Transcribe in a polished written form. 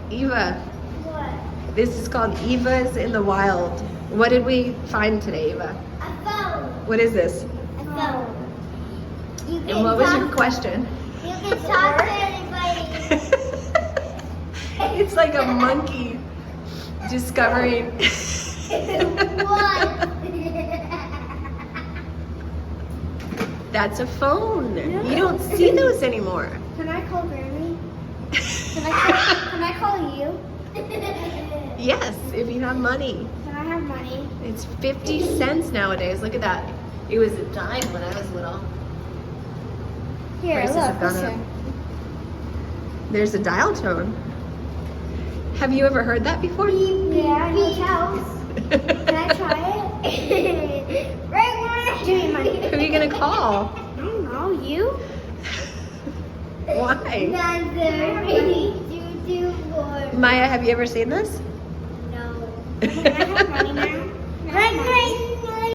Eva, What? this is called Eva's in the Wild. What did we find today, Eva? A phone. What is this? A phone. You can And what was talk, your question? You can talk to anybody. It's like a monkey discovering. What? That's a phone. You don't see those anymore. Can I call Grammy? Can I call you? Yes, if you have money. Can I have money? It's 50 cents nowadays. Look at that. It was a dime when I was little. Here, Prices look. have gone This up. one. There's a dial tone. Have you ever heard that before? Yeah, in hotels. Can I try it? Right, give me money. Who are you gonna call? I don't know. You? Why? Maya, Maya, have you ever seen this? No. Can I have money?